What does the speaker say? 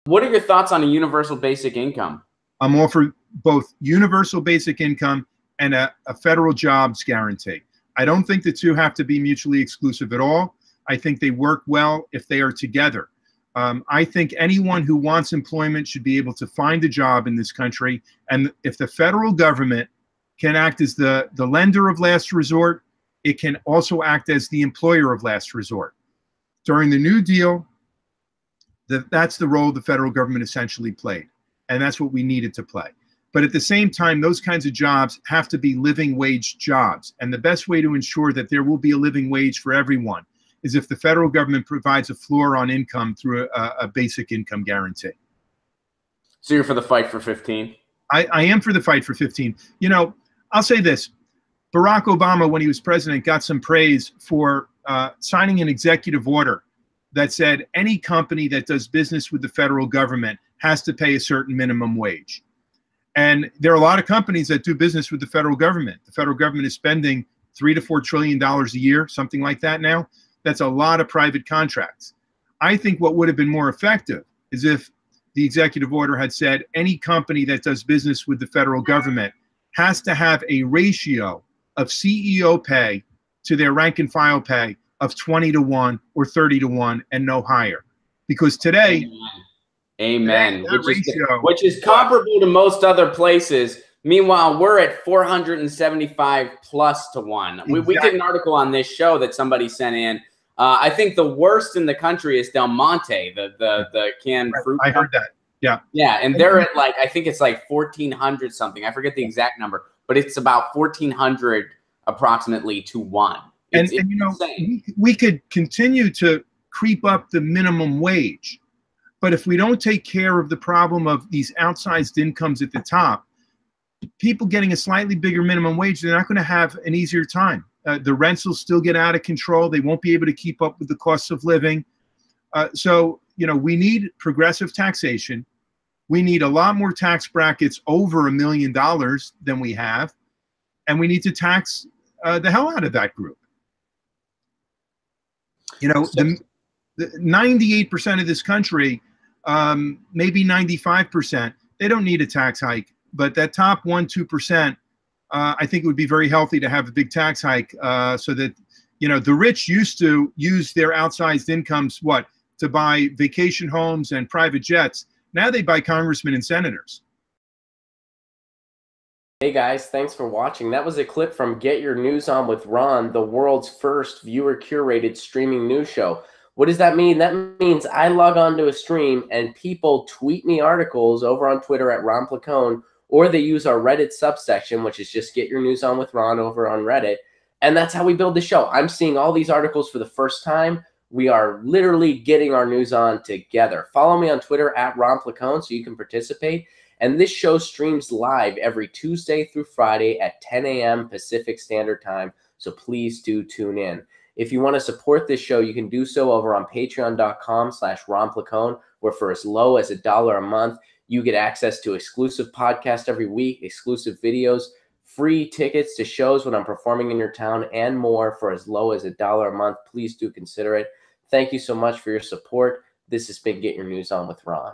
What are your thoughts on a universal basic income? I'm all for both universal basic income and a federal jobs guarantee. I don't think the two have to be mutually exclusive at all. I think they work well if they are together. I think anyone who wants employment should be able to find a job in this country. And if the federal government can act as the lender of last resort, it can also act as the employer of last resort. During the New Deal, that's the role the federal government essentially played. And that's what we needed to play. But at the same time, those kinds of jobs have to be living wage jobs. And the best way to ensure that there will be a living wage for everyone is if the federal government provides a floor on income through a basic income guarantee. So you're for the fight for 15? I am for the fight for 15. You know, I'll say this. Barack Obama, when he was president, got some praise for signing an executive order that said any company that does business with the federal government has to pay a certain minimum wage. And there are a lot of companies that do business with the federal government. The federal government is spending $3 to $4 trillion a year, something like that now. That's a lot of private contracts. I think what would have been more effective is if the executive order had said any company that does business with the federal government has to have a ratio of CEO pay to their rank and file pay of 20 to 1 or 30 to 1 and no higher. Because today, Amen. Which is comparable to most other places. Meanwhile, we're at 475 plus to 1. Exactly. We did an article on this show that somebody sent in. I think the worst in the country is Del Monte, the canned fruit. I heard that. Yeah. Yeah, and they're at like, I think it's like 1,400 something. I forget the exact number, but it's about 1,400 approximately to 1. And you know, we could continue to creep up the minimum wage, but if we don't take care of the problem of these outsized incomes at the top, people getting a slightly bigger minimum wage, they're not going to have an easier time. The rents will still get out of control. They won't be able to keep up with the costs of living. So, you know, we need progressive taxation. We need a lot more tax brackets over $1 million than we have. And we need to tax the hell out of that group. You know, the 98% of this country, maybe 95%, they don't need a tax hike. But that top 1-2%, I think it would be very healthy to have a big tax hike so that, you know, the rich used to use their outsized incomes, to buy vacation homes and private jets. Now they buy congressmen and senators. Hey guys, thanks for watching. That was a clip from Get Your News On with Ron, the world's first viewer-curated streaming news show. What does that mean? That means I log on to a stream and people tweet me articles over on Twitter at Ron Placone, or they use our Reddit subsection, which is just Get Your News On with Ron over on Reddit. And that's how we build the show. I'm seeing all these articles for the first time. We are literally getting our news on together. Follow me on Twitter at Ron Placone so you can participate. And this show streams live every Tuesday through Friday at 10 a.m. Pacific Standard Time. So please do tune in. If you want to support this show, you can do so over on patreon.com/Ron Placone, where for as low as $1 a month, you get access to exclusive podcasts every week, exclusive videos, free tickets to shows when I'm performing in your town, and more for as low as $1 a month. Please do consider it. Thank you so much for your support. This has been Get Your News On with Ron.